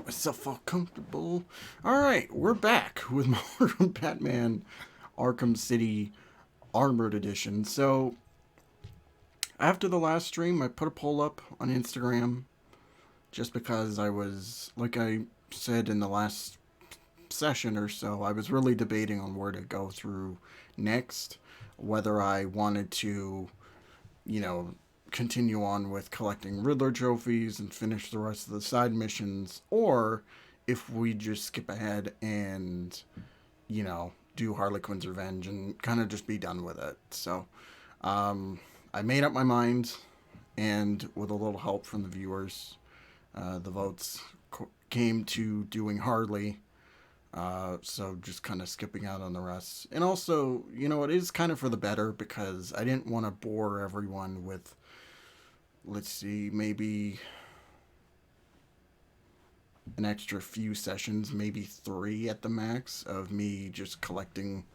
Make myself all comfortable. Alright, we're back with more Batman Arkham City Armored Edition. So, after the last stream, I put a poll up on Instagram just because I was, like I said in the last session or so, I was really debating on where to go through next. Whether I wanted to, you know, continue on with collecting Riddler trophies and finish the rest of the side missions, or if we just skip ahead and, do Harley Quinn's Revenge and kind of just be done with it. So, I made up my mind, and with a little help from the viewers, the votes came to doing Harley. So just kind of skipping out on the rest. And also, it is kind of for the better because I didn't want to bore everyone with, let's see, maybe an extra few sessions, maybe 3 at the max, of me just collecting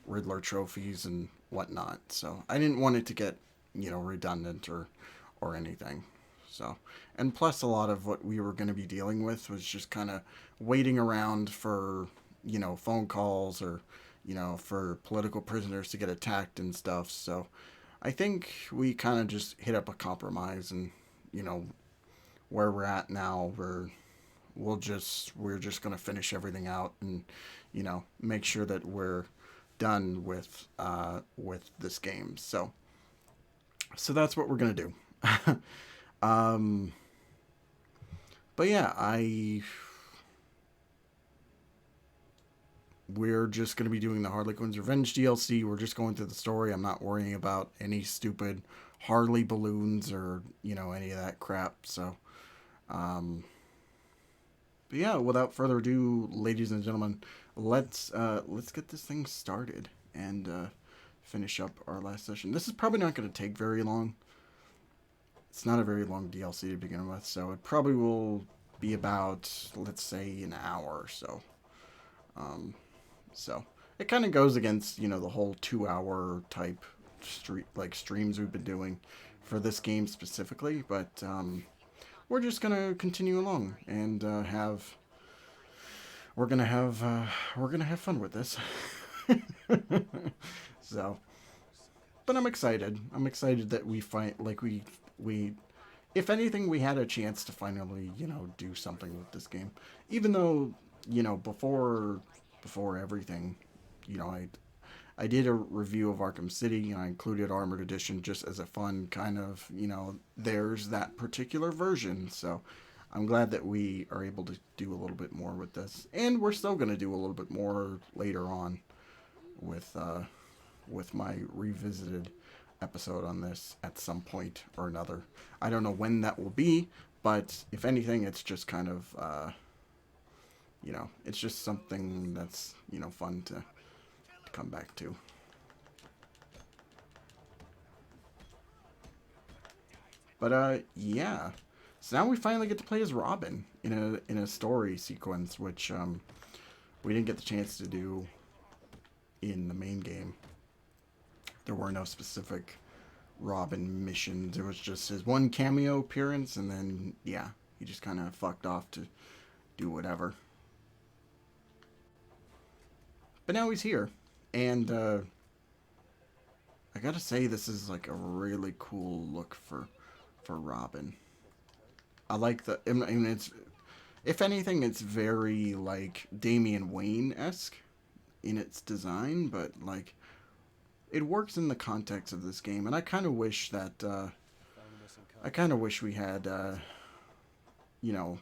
Riddler trophies and whatnot. So I didn't want it to get, redundant or anything. So, and plus a lot of what we were going to be dealing with was just kind of waiting around for, phone calls or, for political prisoners to get attacked and stuff. So I think we kind of just hit up a compromise, and, you know, where we're at now, we're just going to finish everything out and, make sure that we're done with this game. So that's what we're going to do. um but yeah, I we're just going to be doing the Harley Quinn's Revenge DLC. We're just going through the story. I'm not worrying about any stupid Harley balloons or, any of that crap. So, um, but yeah, without further ado, ladies and gentlemen, let's get this thing started and finish up our last session. This is probably not going to take very long. It's not a very long DLC to begin with, so it probably will be about, let's say, an hour or so. So it kind of goes against, the whole 2 hour type streams we've been doing for this game specifically. But we're just gonna continue along and we're gonna have fun with this. So, but I'm excited. I'm excited that we find like we if anything, we had a chance to finally, do something with this game. Even though, before everything, I did a review of Arkham City, and I included Armored Edition just as a fun kind of, there's that particular version. So I'm glad that we are able to do a little bit more with this. And we're still going to do a little bit more later on with my revisited episode on this at some point or another. I don't know when that will be, but if anything, it's just kind of, it's just something that's, fun to come back to. But, yeah. So now we finally get to play as Robin in a story sequence, which, we didn't get the chance to do in the main game. There were no specific Robin missions. It was just his one cameo appearance, and then, yeah, he just kind of fucked off to do whatever. But now he's here, and I gotta say, this is like a really cool look for Robin. I like the. I mean, it's, if anything, it's very like Damian Wayne esque in its design, but like it works in the context of this game, and I kind of wish that I kind of wish we had you know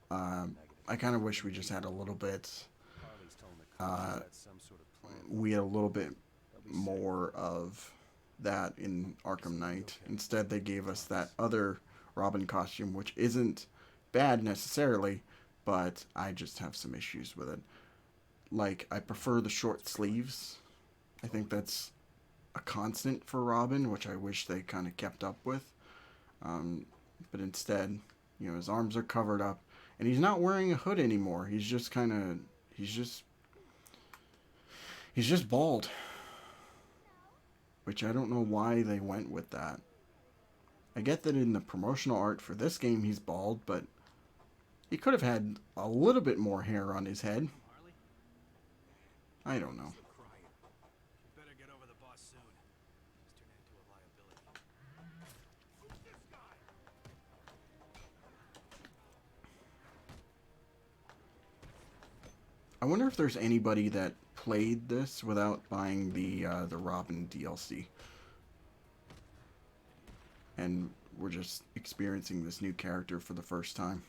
I kind of wish we just had a little bit uh, we had a little bit more of that in Arkham Knight. Instead, they gave us that other Robin costume, which isn't bad necessarily, but I just have some issues with it. Like, I prefer the short sleeves. I think that's a constant for Robin, which I wish they kind of kept up with. But instead, his arms are covered up, and he's not wearing a hood anymore. He's just kind of, he's just bald, which I don't know why they went with that. I get that in the promotional art for this game he's bald, but He could have had a little bit more hair on his head. I don't know. Better get over the boss soon. He's turned into a liability. I wonder if there's anybody that played this without buying the Robin DLC, and we're just experiencing this new character for the first time.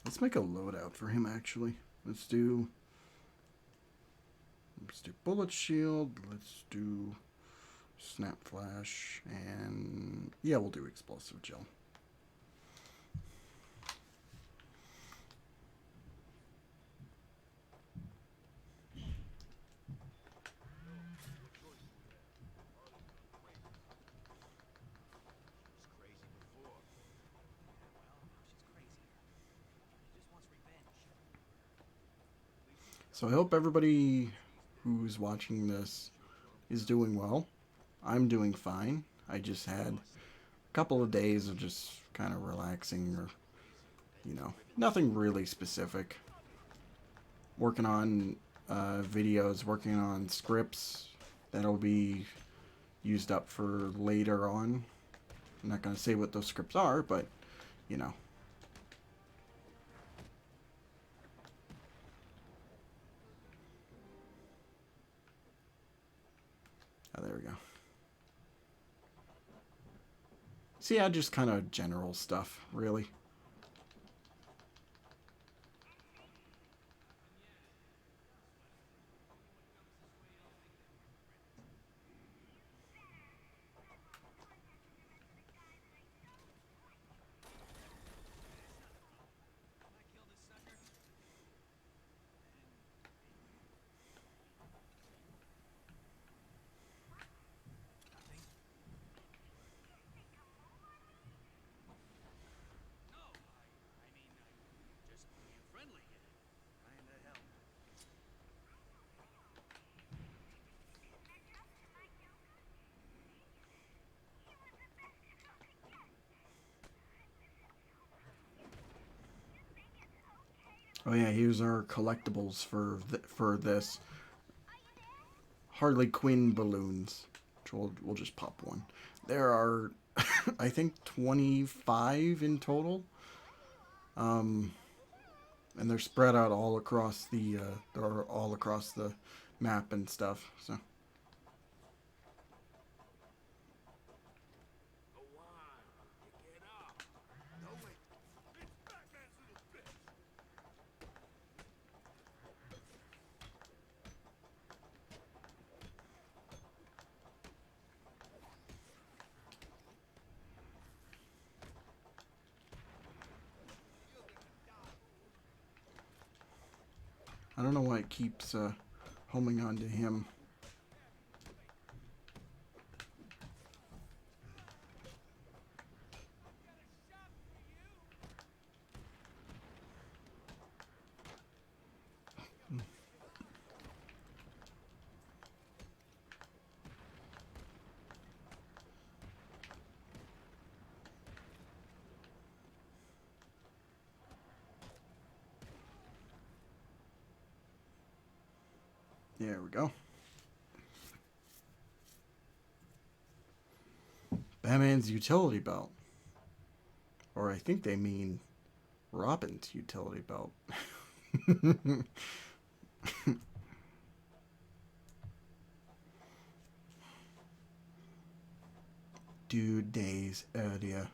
Let's make a loadout for him, actually. Let's do bullet shield. Let's do snap flash, and yeah, we'll do explosive gel. So I hope everybody who's watching this is doing well. I'm doing fine. I just had a couple of days of just kind of relaxing, or, you know, nothing really specific. Working on videos, working on scripts that'll be used up for later on. I'm not going to say what those scripts are, but, you know. Oh, there we go. See, yeah, just kind of general stuff, really. Oh yeah, here's our collectibles for this. Harley Quinn balloons, which we'll just pop one. There are, I think, 25 in total, and they're spread out all across the map and stuff. So. I don't know why it keeps homing on to him. There we go. Batman's utility belt. Or I think they mean Robin's utility belt. Dude days earlier.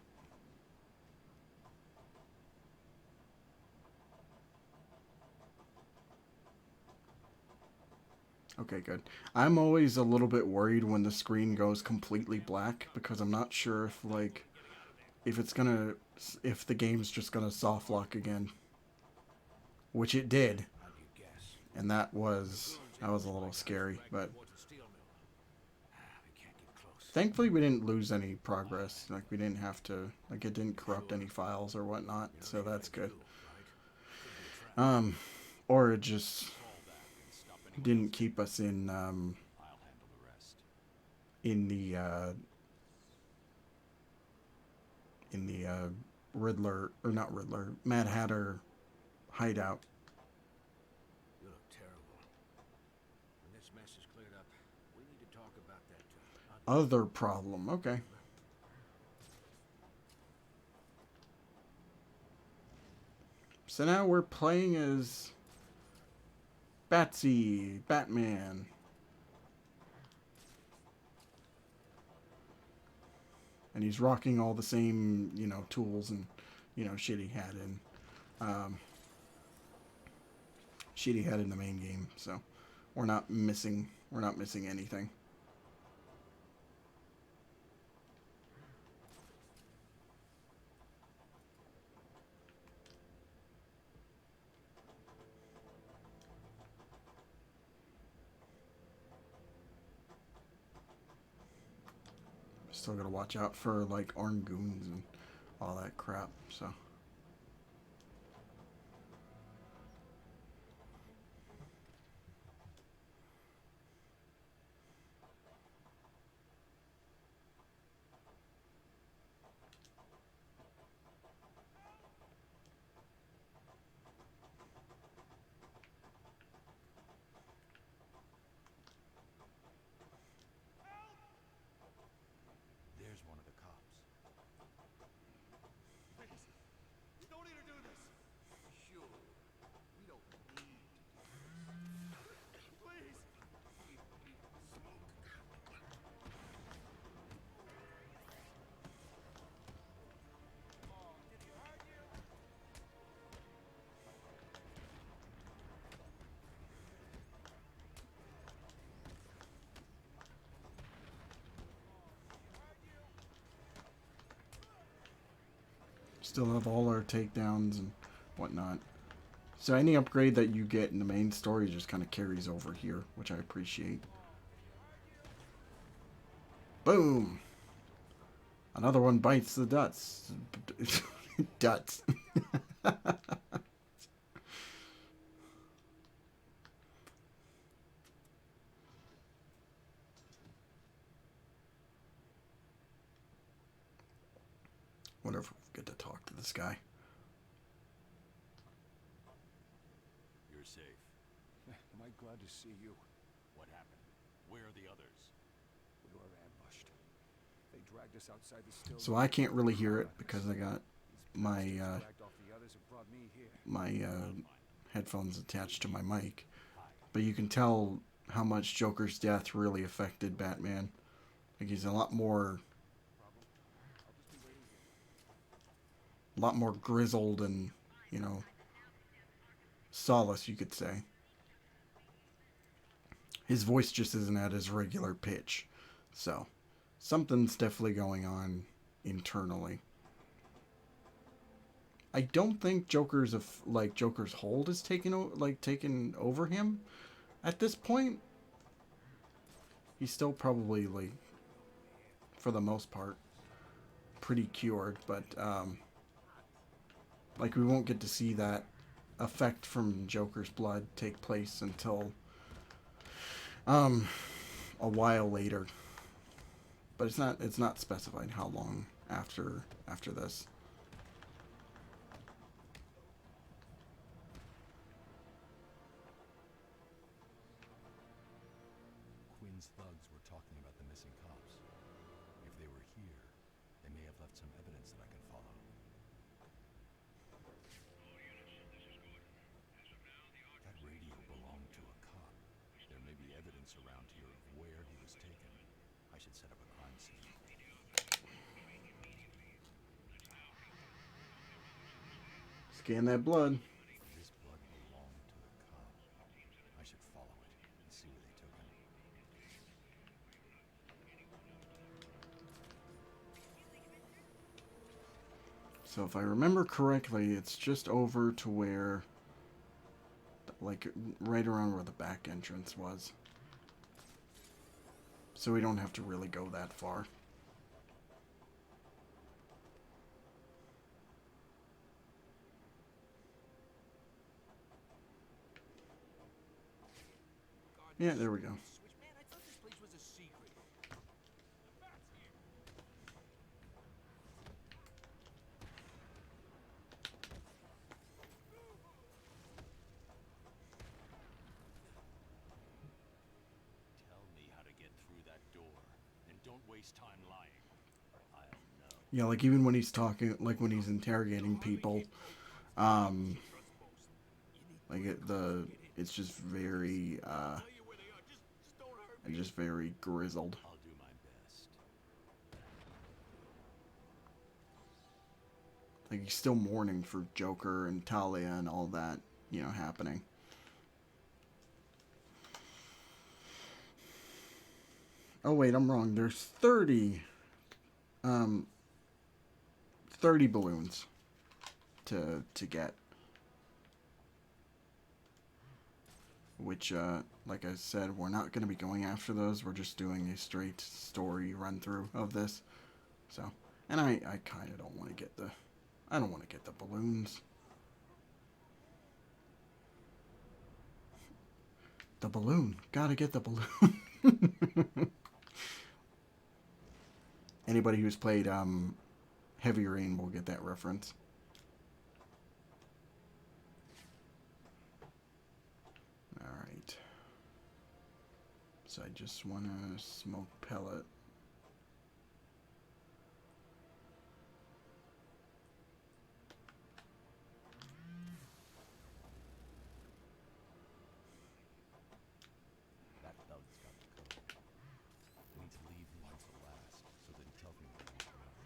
Okay, good. I'm always a little bit worried when the screen goes completely black, because I'm not sure if, like, if the game's just gonna soft lock again. Which it did. And that was a little scary, but thankfully we didn't lose any progress. Like, we didn't have to, like, it didn't corrupt any files or whatnot, so that's good. Or it just Fall back and stop anyone didn't else. keep us I'll handle the rest. in the in the Riddler, or not Riddler, Mad Hatter hideout. You look terrible. When this mess is cleared up, we need to talk about that Other problem. Okay. So now we're playing as Batsy, Batman. And he's rocking all the same, tools and, shit he had um, in the main game. So we're not missing anything. Still gotta watch out for like armed goons and all that crap. So. There's one of the cops. Please, you don't need to do this. Sure. We don't need to do this. Please. Oh, did he hurt you? Still have all our takedowns and whatnot. So any upgrade that you get in the main story just kind of carries over here, which I appreciate. Boom! Another one bites the duts. Duts. Wonder if we get to talk to this guy. You're safe. Mike, glad to see you. What happened? Where are the others? We were ambushed. They dragged us outside the still. So I can't really hear it because I got my dragged off the others and brought me here. headphones attached to my mic. But you can tell how much Joker's death really affected Batman. Like he's a lot more grizzled and, Solace, you could say. His voice just isn't at his regular pitch. So, something's definitely going on internally. I don't think Joker's hold is taken over him at this point. He's still probably for the most part pretty cured, but we won't get to see that effect from Joker's blood take place until a while later. But it's not specified how long after this. Quinn's thugs were talking about the missing cops. If they were here, they may have left some evidence that I can follow. That radio belonged to a cop. There may be evidence around here of where he was taken. I should set up a crime scene. Scan that blood. This blood belonged to the cop. I should follow it and see where they took him. So if I remember correctly, it's just over to where, right around where the back entrance was. So we don't have to really go that far. Yeah, there we go. Switch, man, I thought this place was a secret. Tell me how to get through that door, and don't waste time lying. I'll know. Yeah, like even when he's talking, like when he's interrogating people, um, like it's just very, Tell you where they are. Just don't hurt me. just very grizzled. I'll do my best. Like he's still mourning for Joker and Talia and all that, happening. Oh wait, I'm wrong. There's 30 balloons to get. Which, like I said, we're not going to be going after those. We're just doing a straight story run through of this. So, and I kind of don't want to get I don't want to get the balloons. The balloon. Gotta get the balloon. Anybody who's played Heavy Rain will get that reference. Alright. So I just want to smoke pellet. That thug's got the code. We need to leave him for last, so that he tells me what he's doing.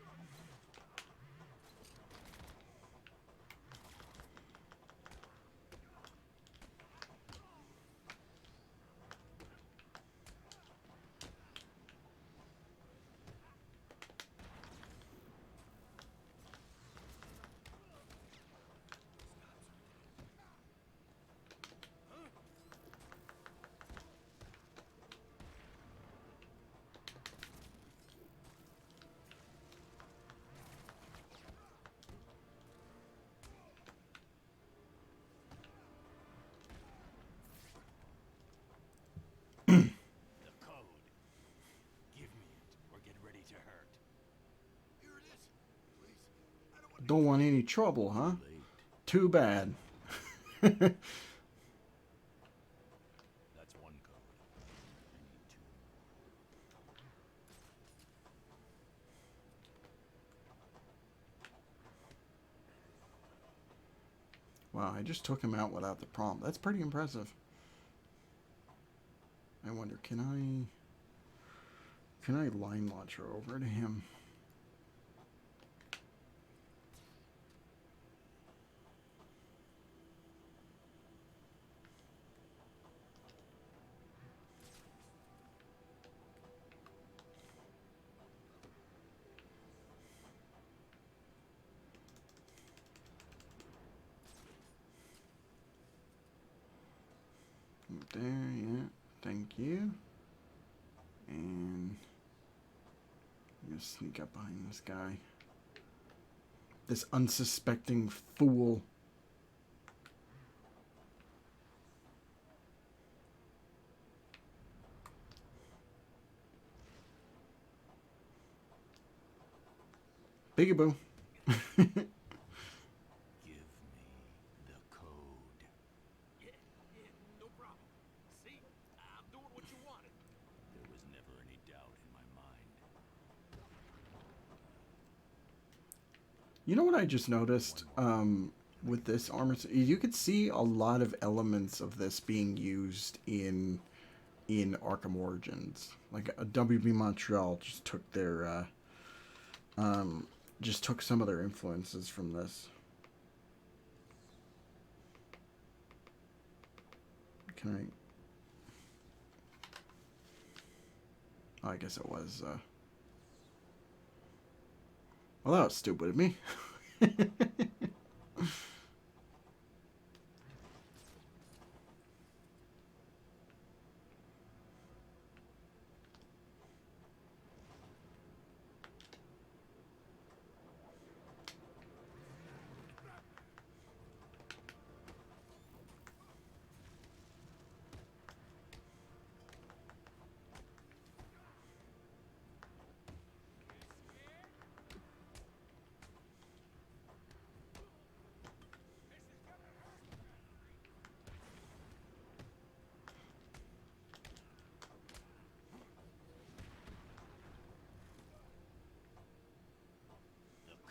The code. Give me it, or get ready to hurt. Here it is. Please. I don't want Don't want any trouble, huh? Late. Too bad. That's one code. I need two more. Wow, I just took him out without the prompt. That's pretty impressive. I wonder, can I line launch her over to him? There, yeah. Thank you. And I'm gonna sneak up behind this guy. This unsuspecting fool. Bigaboo. Give me the code. Yeah, no problem. See? I'm doing what you wanted. There was never any doubt in my mind. You know what I just noticed with this armor? You could see a lot of elements of this being used in Arkham Origins. Like WB Montreal just took their just took some of their influences from this. Can I? Oh, I guess it was. Well, that was stupid of me.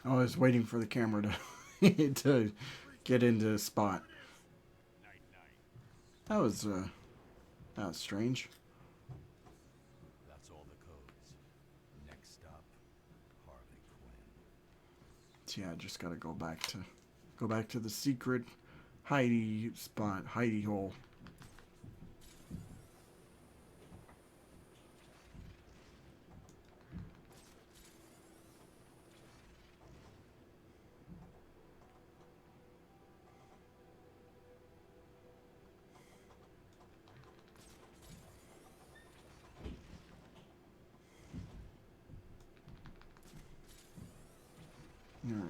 I was waiting for the camera to to get into spot. That was strange. That's all the codes. Next stop, Harley Quinn. So yeah, I just gotta go back to the secret hidey spot, hidey hole. All right.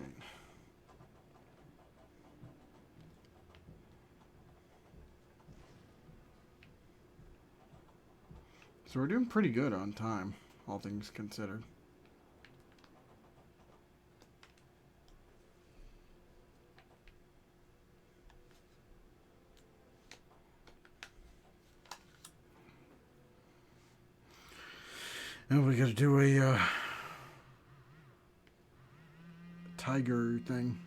So we're doing pretty good on time, all things considered. And we gotta do a tiger thing.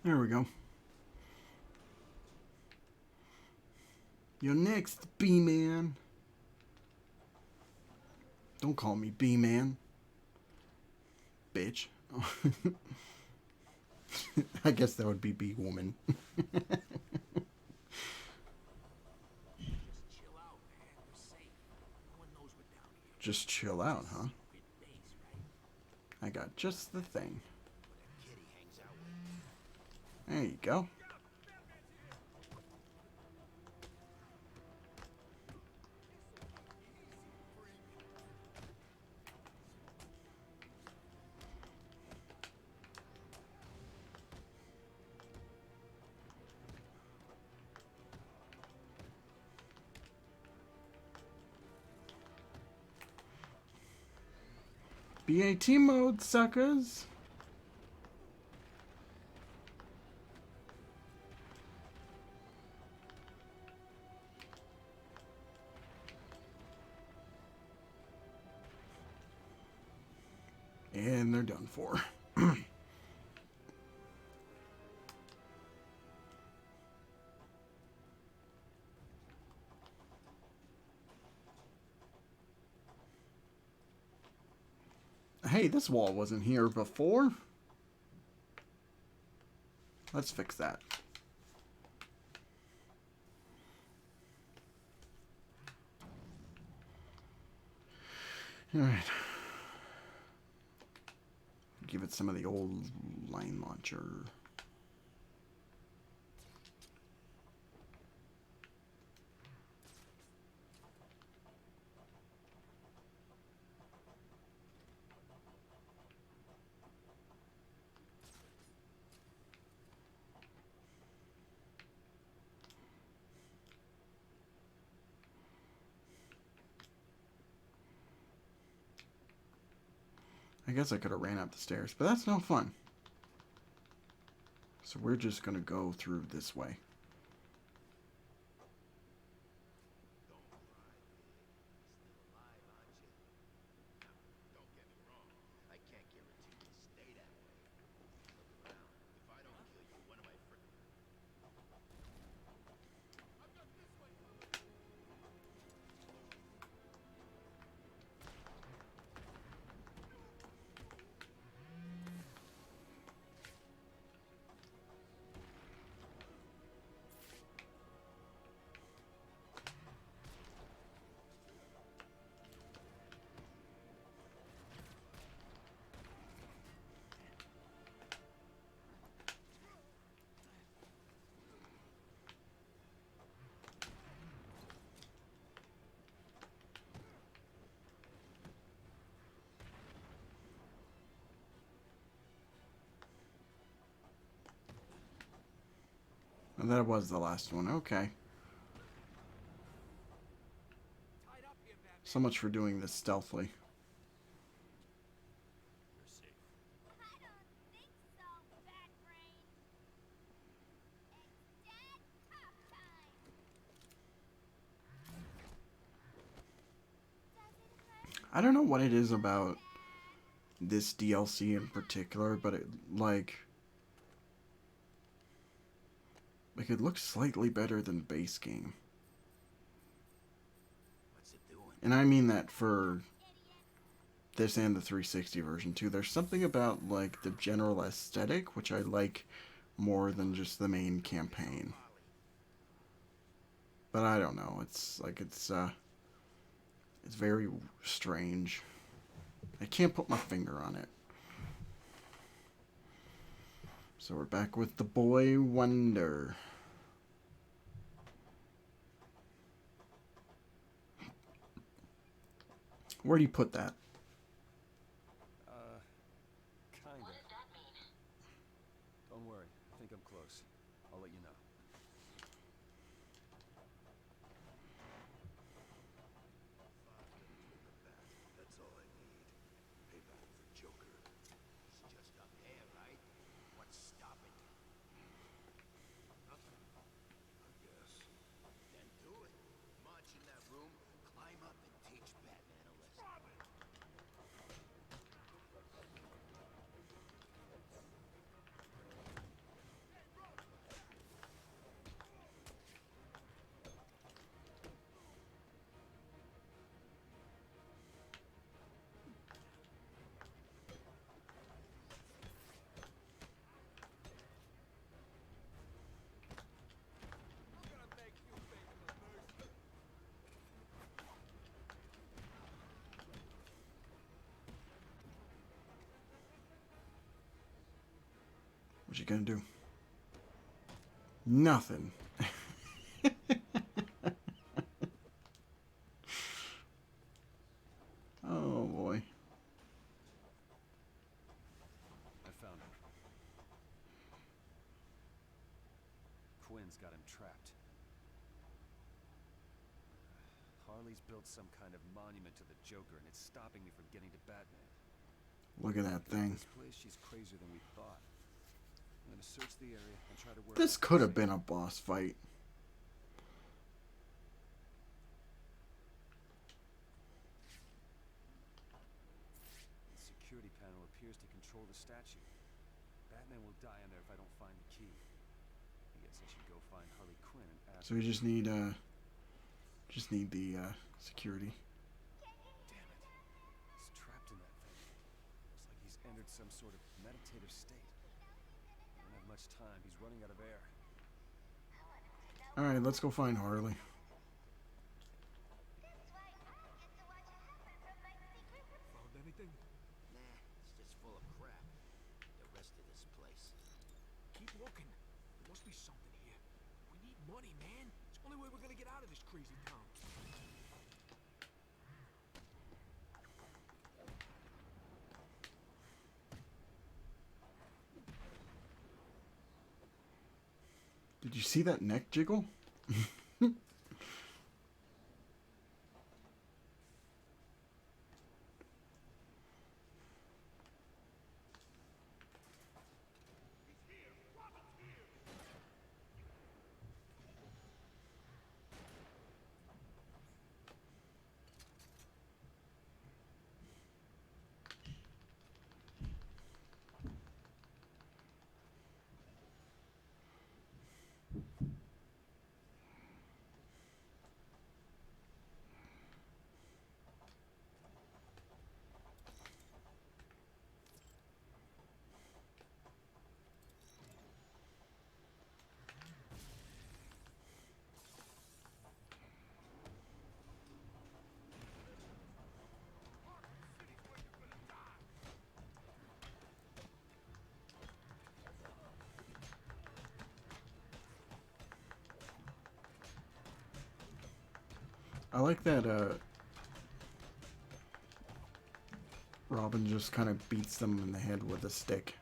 There we go. You're next, B-Man. Don't call me B-Man. Bitch. I guess that would be B-Woman. Just chill out, man. We're safe. No one knows we're down here. Just chill out, huh? Secret base, right? I got just the thing. Where that kitty hangs out with. There you go. BAT mode, suckers. And they're done for. Hey, this wall wasn't here before. Let's fix that. All right. Give it some of the old line launcher. I guess I could have ran up the stairs, but that's no fun. So we're just going to go through this way. And that was the last one. Okay. Tied up here, So much for doing this stealthily. You're safe. I don't think so, Bad Brain. It's dead cop time. Does it hurt? I don't know what it is about this DLC in particular, but it it looks slightly better than the base game. What's it doing? And I mean that for Idiot. this and the 360 version too. There's something about like the general aesthetic which I like more than just the main campaign. But I don't know. It's very strange. I can't put my finger on it. So we're back with the Boy Wonder. Where do you put that? Kinda. What does that mean? Don't worry. I think I'm close. I'll let you know. That's all I need. Payback for Joker. It's just up there, right? What's stopping you? Nothing. I guess. Then do it. March in that room, climb up and teach Batman a lesson. What you gonna do? Nothing. Oh boy. I found him. Quinn's got him trapped. Harley's built some kind of monument to the Joker, and it's stopping me from getting to Batman. Look at that thing. This place, she's crazier than we thought. I'm gonna search the area and try to work. This out could have what's been a boss fight. The security panel appears to control the statue. Batman will die in there if I don't find the key. I guess I should go find Harley Quinn and ask. So we just need the security. Damn it. He's trapped in that thing. Looks like he's entered some sort of meditative state. I don't have much time. He's running out of air. Alright, let's go find Harley. This way, I get to watch it happen from my secret room. Found anything? Nah, it's just full of crap. The rest of this place. Keep looking. There must be something here. We need money, man. It's the only way we're gonna get out of this crazy town. Did you see that neck jiggle? I like that Robin just kind of beats them in the head with a stick.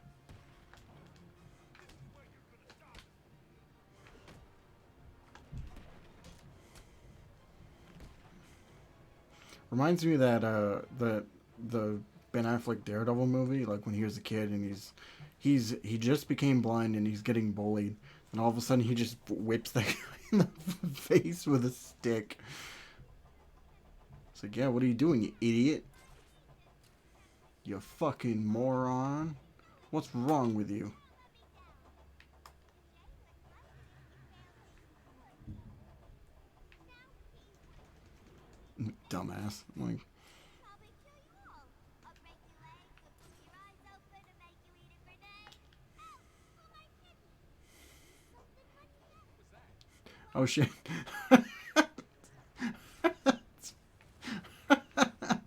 Reminds me of that the Ben Affleck Daredevil movie, like when he was a kid and he just became blind and he's getting bullied, and all of a sudden he just whips that guy in the face with a stick. It's like, yeah, what are you doing, you idiot? You fucking moron. What's wrong with you? Dumbass. I'm like, Probably kill you all. Or break your legs or pull your eyes open and make you eat a grenade. Oh, for my kidney. Something funny yet? oh shit.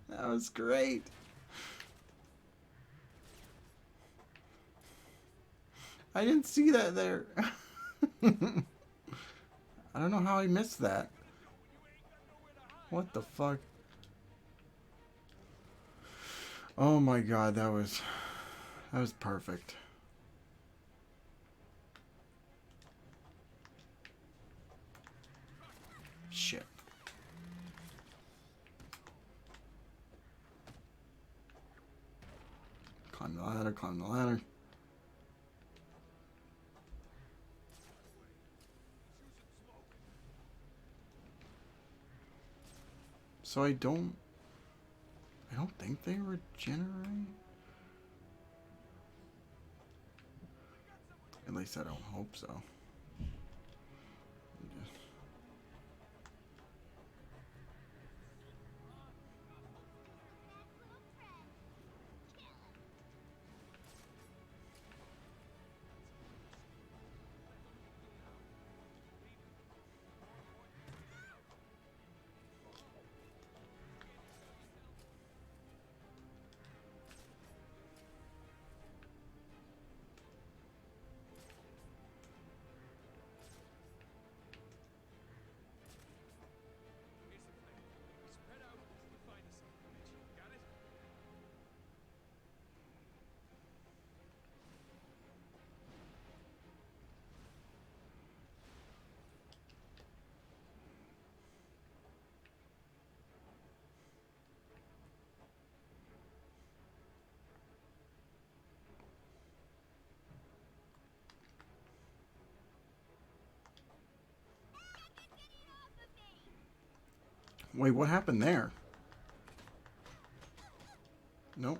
That was great. I didn't see that there. I don't know how I missed that. What the fuck? Oh my god, that was perfect. Shit. Climb the ladder, climb the ladder. So I don't think they regenerate. At least I don't hope so. Here's the plan. Spread out until we find us something, Mitch. Got it? Wait, what happened there? Nope.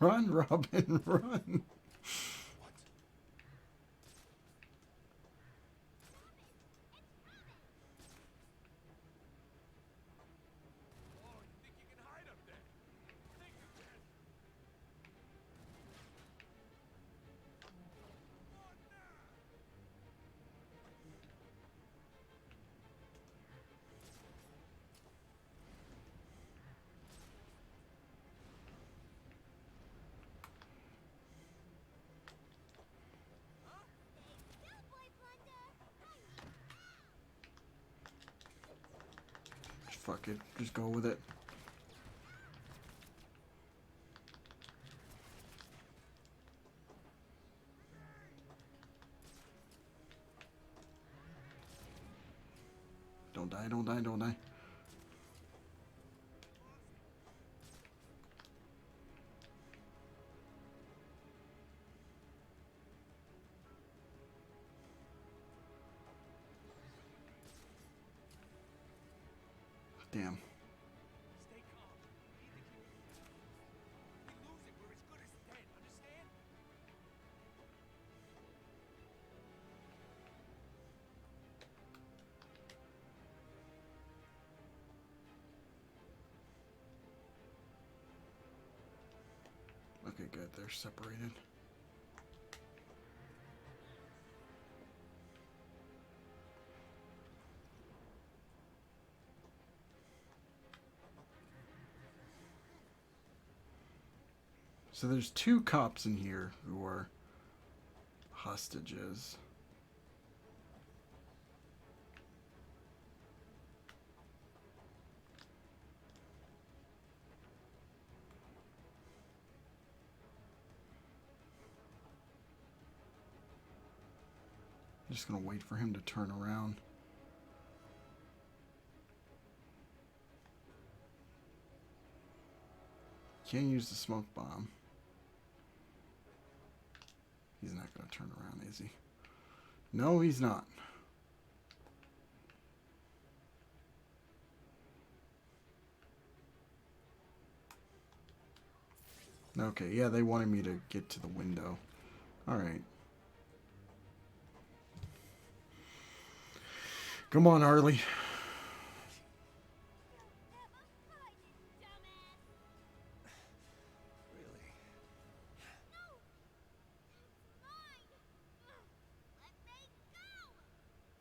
Run, Robin, run. Oh, you think you can hide up there? Think you can? Cowboy blunder. Fuck it. Just go with it. Don't die, don't die, don't die. Damn. Stay calm. We need to keep it moving. We lose it, we're as good as dead. Understand? Okay, good. They're separated. So there's two cops in here who are hostages. Just gonna wait for him to turn around. Can't use the smoke bomb. He's not gonna turn around, is he? No, he's not. Okay, yeah, they wanted me to get to the window. Alright. Come on, Harley. Really?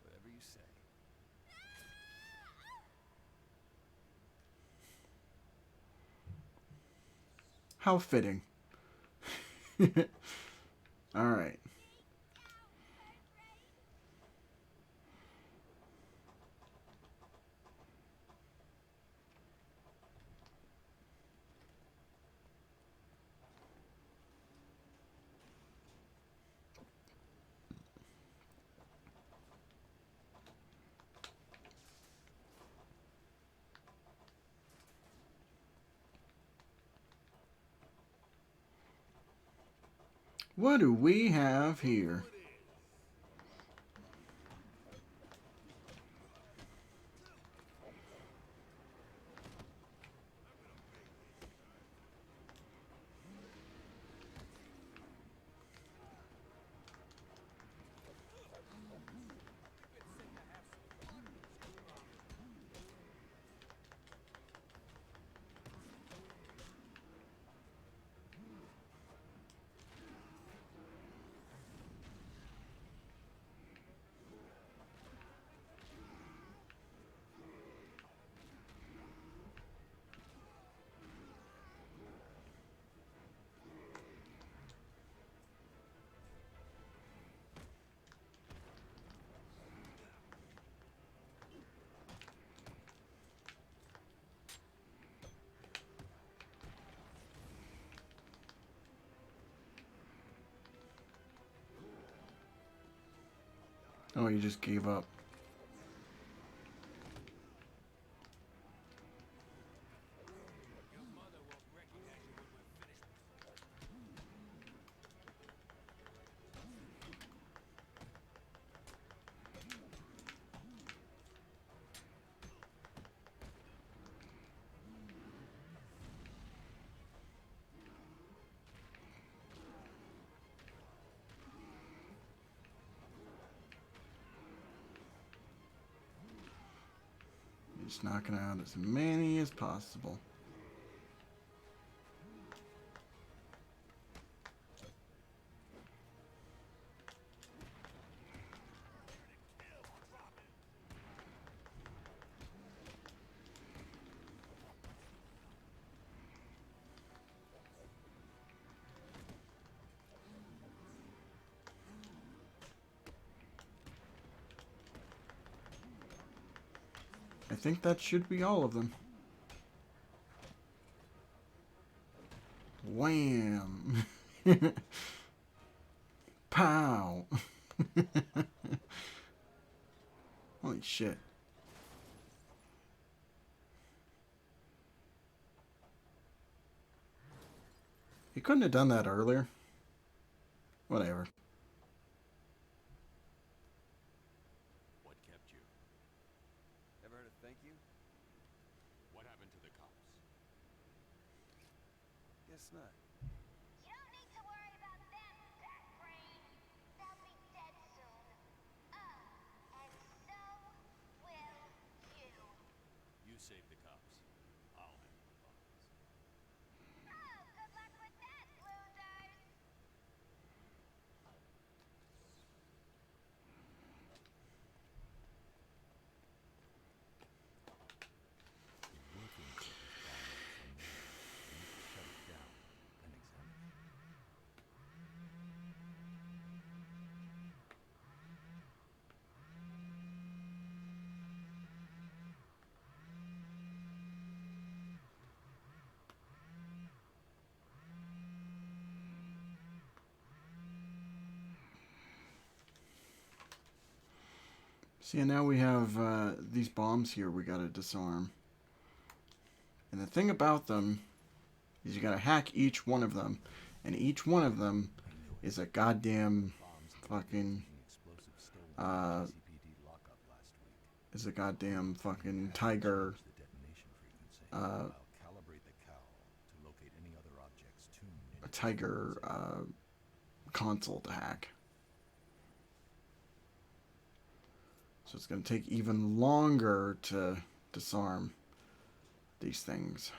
Whatever you say. How fitting. Alright. What do we have here? Oh, he just gave up. Just knocking out as many as possible. I think that should be all of them. Wham! Pow! Holy shit. He couldn't have done that earlier. Whatever. What kept you? Ever heard of thank you? What happened to the cops? Guess not. You don't need to worry about them, fat brain. They'll be dead soon. And so will you. You saved the cops. I'll handle the bonds. Oh, good luck with that, losers. The working group is downloaded from there. We need to shut it down and examine it. See, and now we have these bombs here we gotta disarm. And the thing about them is you gotta hack each one of them. And each one of them is a goddamn fucking Explosive stolen from the CPD lockup last week. is a goddamn fucking tiger The detonation frequency. I'll calibrate the cowl to locate any other objects tuned in. a tiger console to hack. So it's going to take even longer to disarm these things.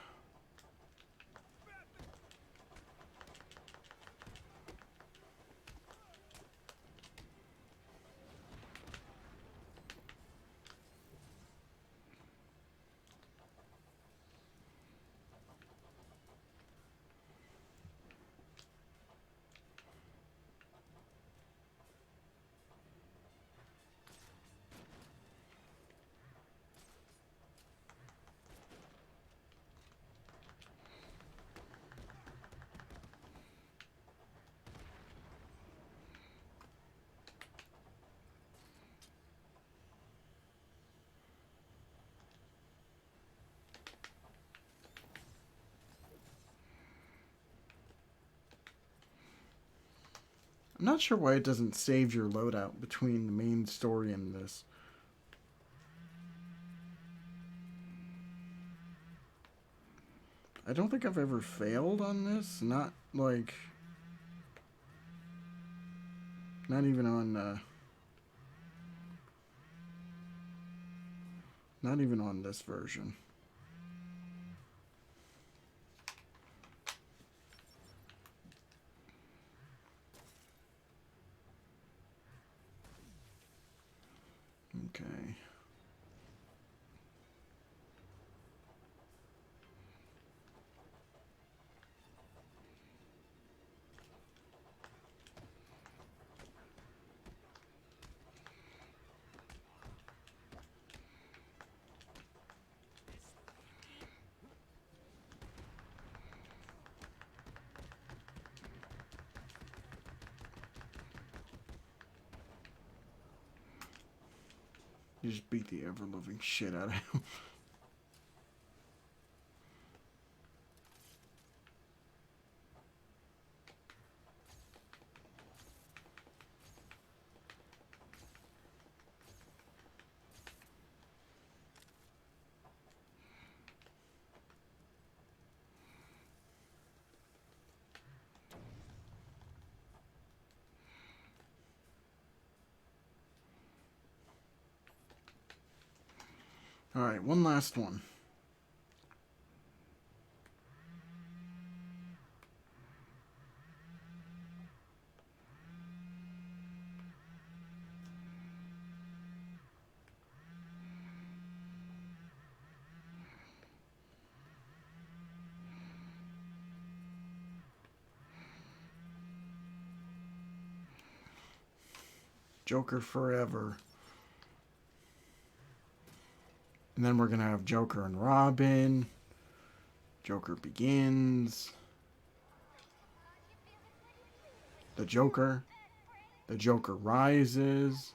I'm not sure why it doesn't save your loadout between the main story and this. I don't think I've ever failed on this. Not like... Not even on... not even on this version. Okay. You just beat the ever-loving shit out of him. Alright, one last one. Joker Forever. And then we're going to have Joker and Robin. Joker Begins. The Joker. The Joker Rises.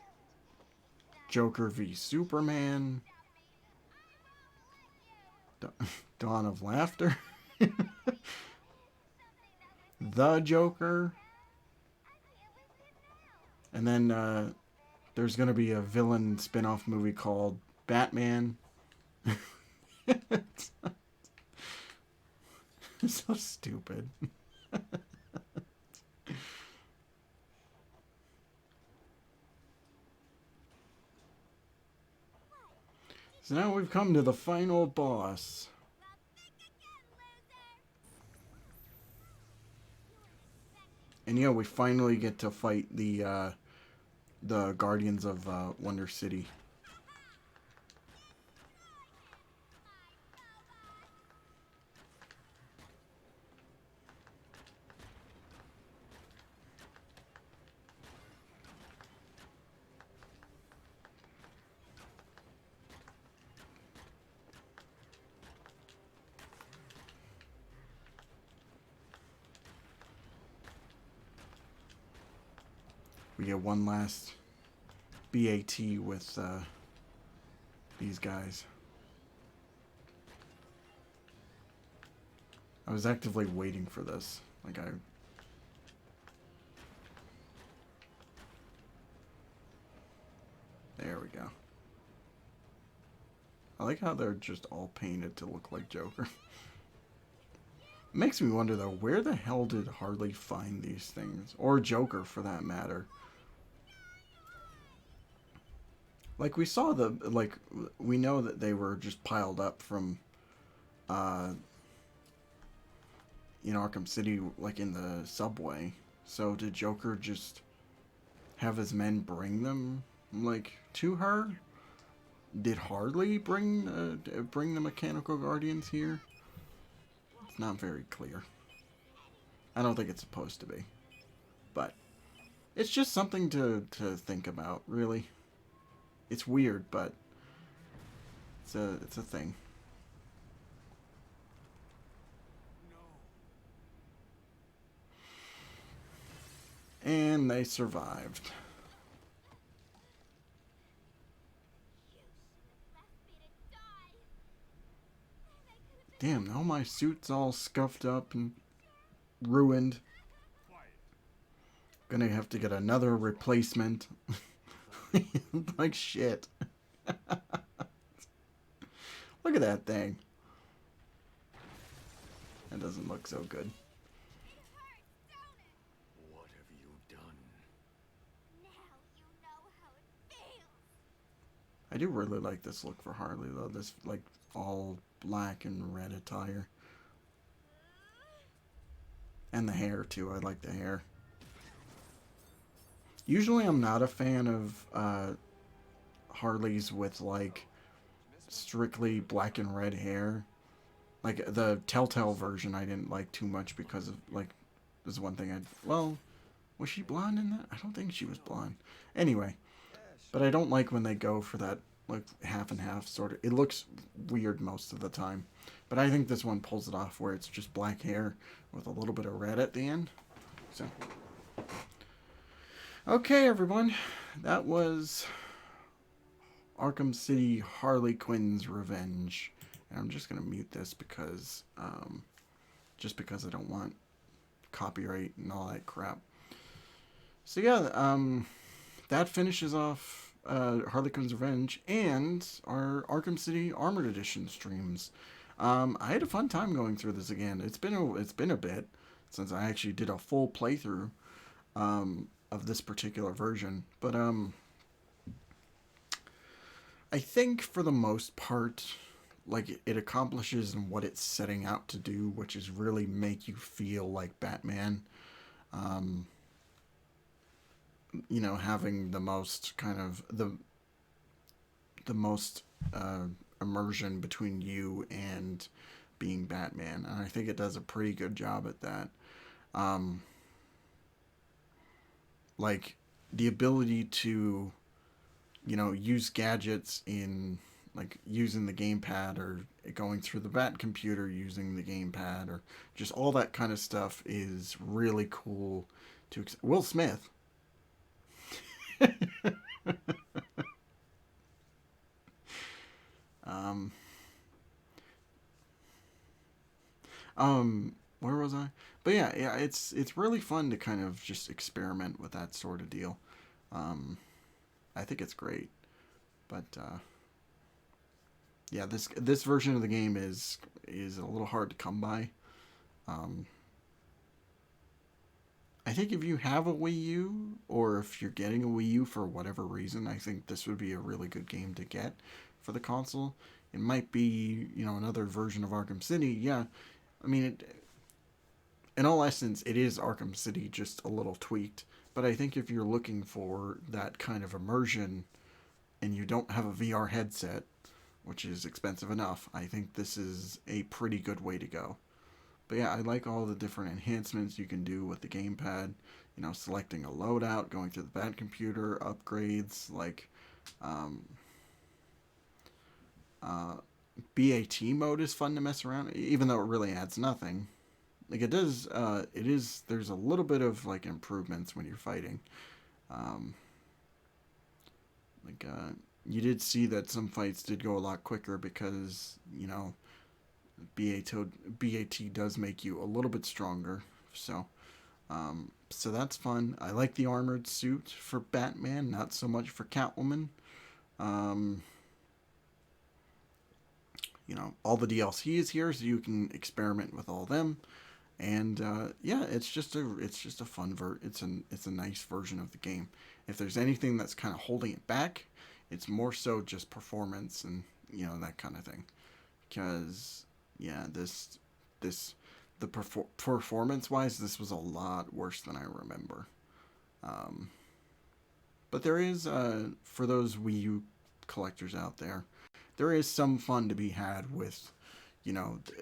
Joker v Superman. Dawn of Laughter. The Joker. And then there's going to be a villain spin-off movie called Batman. It's so stupid. So now we've come to the final boss. And yeah, we finally get to fight the Guardians of Wonder City. We get one last BAT with these guys. I was actively waiting for this. Like there we go. I like how they're just all painted to look like Joker. It makes me wonder though, where the hell did Harley find these things? Or Joker for that matter. Like we saw we know that they were just piled up from Arkham City, like in the subway. So did Joker just have his men bring them, like, to her? Did Harley bring the mechanical guardians here? It's not very clear. I don't think it's supposed to be, but it's just something to think about. Really, it's weird, but it's a thing. And they survived. Damn, now my suit's all scuffed up and ruined. Gonna have to get another replacement. Like shit. Look at that thing. That doesn't look so good. What have you done? Now you know how it feels. I do really like this look for Harley though. This like all black and red attire. And the hair too. I like the hair. Usually I'm not a fan of Harleys with like strictly black and red hair. Like the Telltale version I didn't like too much because of like there's one thing well, was she blonde in that? I don't think she was blonde. Anyway, but I don't like when they go for that like half and half sort of. It looks weird most of the time. But I think this one pulls it off where it's just black hair with a little bit of red at the end. So okay, everyone. That was Arkham City Harley Quinn's Revenge. And I'm just going to mute this because I don't want copyright and all that crap. So yeah, that finishes off Harley Quinn's Revenge and our Arkham City Armored Edition streams. I had a fun time going through this again. It's been a bit since I actually did a full playthrough of this particular version, but I think for the most part, like it accomplishes what it's setting out to do, which is really make you feel like Batman. Having the most kind of the most immersion between you and being Batman, and I think it does a pretty good job at that. Like the ability to use gadgets in like using the gamepad or going through the Bat computer using the gamepad or just all that kind of stuff is really cool to Will Smith. Where was I? But yeah, it's really fun to kind of just experiment with that sort of deal. I think it's great, but yeah, this version of the game is a little hard to come by. I think if you have a Wii U, or if you're getting a Wii U for whatever reason, I think this would be a really good game to get for the console. It might be, another version of Arkham City. Yeah, I mean, in all essence, it is Arkham City, just a little tweaked. But I think if you're looking for that kind of immersion, and you don't have a VR headset, which is expensive enough, I think this is a pretty good way to go. But yeah, I like all the different enhancements you can do with the gamepad. Selecting a loadout, going through the Bat computer, upgrades, like BAT mode is fun to mess around, even though it really adds nothing. Like it does, there's a little bit of like improvements when you're fighting. Like, you did see that some fights did go a lot quicker because, you know, BAT does make you a little bit stronger. So that's fun. I like the armored suit for Batman, not so much for Catwoman. Um, you know, all the DLC is here, so you can experiment with all them. And yeah, it's just a fun it's a nice version of the game. If there's anything that's kind of holding it back, it's more so just performance and that kind of thing. Because yeah, this the performance wise, this was a lot worse than I remember. Um, but there is for those Wii U collectors out there, there is some fun to be had with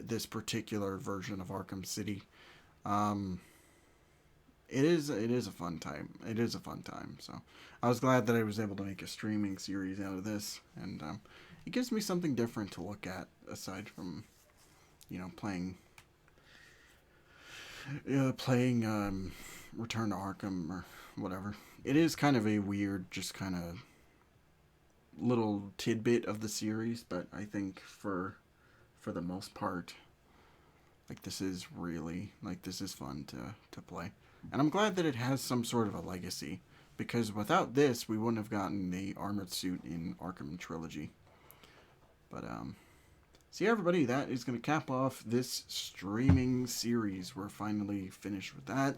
this particular version of Arkham City. Um, it is a fun time. It is a fun time. So I was glad that I was able to make a streaming series out of this, and it gives me something different to look at aside from playing Return to Arkham or whatever. It is kind of a weird, just kind of little tidbit of the series, but I think for the most part, like this is fun to play, and I'm glad that it has some sort of a legacy, because without this we wouldn't have gotten the armored suit in Arkham Trilogy. But so yeah, everybody, that is going to cap off this streaming series. We're finally finished with that,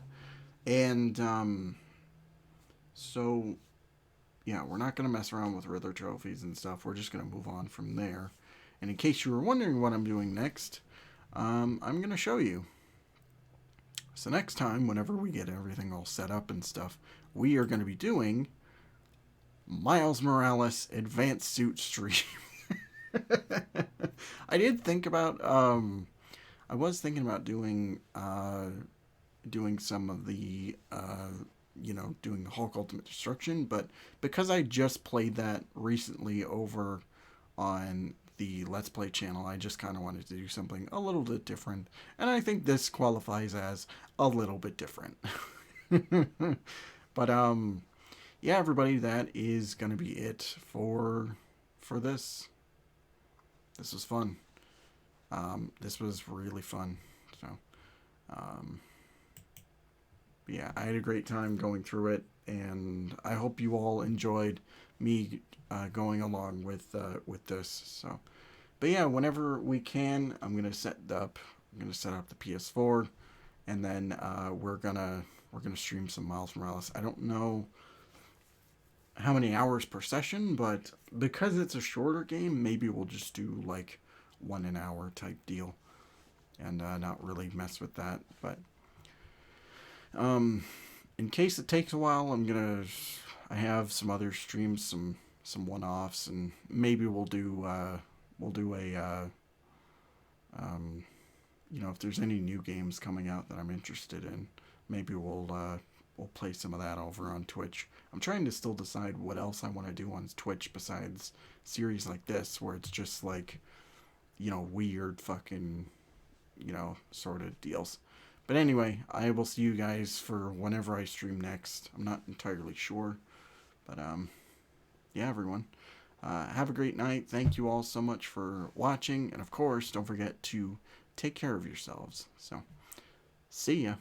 and so yeah, we're not going to mess around with Riddler trophies and stuff. We're just going to move on from there. And in case you were wondering what I'm doing next, I'm going to show you. So next time, whenever we get everything all set up and stuff, we are going to be doing Miles Morales Advanced Suit Stream. I did think about, I was thinking about doing some of the, doing Hulk Ultimate Destruction, but because I just played that recently over on the Let's Play channel, I just kind of wanted to do something a little bit different, and I think this qualifies as a little bit different. But yeah, everybody, that is gonna be it for this. This was fun. This was really fun. So yeah, I had a great time going through it, and I hope you all enjoyed me going along with this. So, but yeah, whenever we can, I'm gonna set up the PS4, and then we're gonna stream some Miles Morales. I don't know how many hours per session, but because it's a shorter game, maybe we'll just do like 1 an hour type deal, and not really mess with that. But in case it takes a while, I have some other streams, some one-offs, and maybe we'll do a if there's any new games coming out that I'm interested in, maybe we'll play some of that over on Twitch. I'm trying to still decide what else I want to do on Twitch besides series like this, where it's just like, weird fucking, sort of deals. But anyway, I will see you guys for whenever I stream next. I'm not entirely sure. But yeah, everyone. Have a great night. Thank you all so much for watching. And of course, don't forget to take care of yourselves. So, see ya.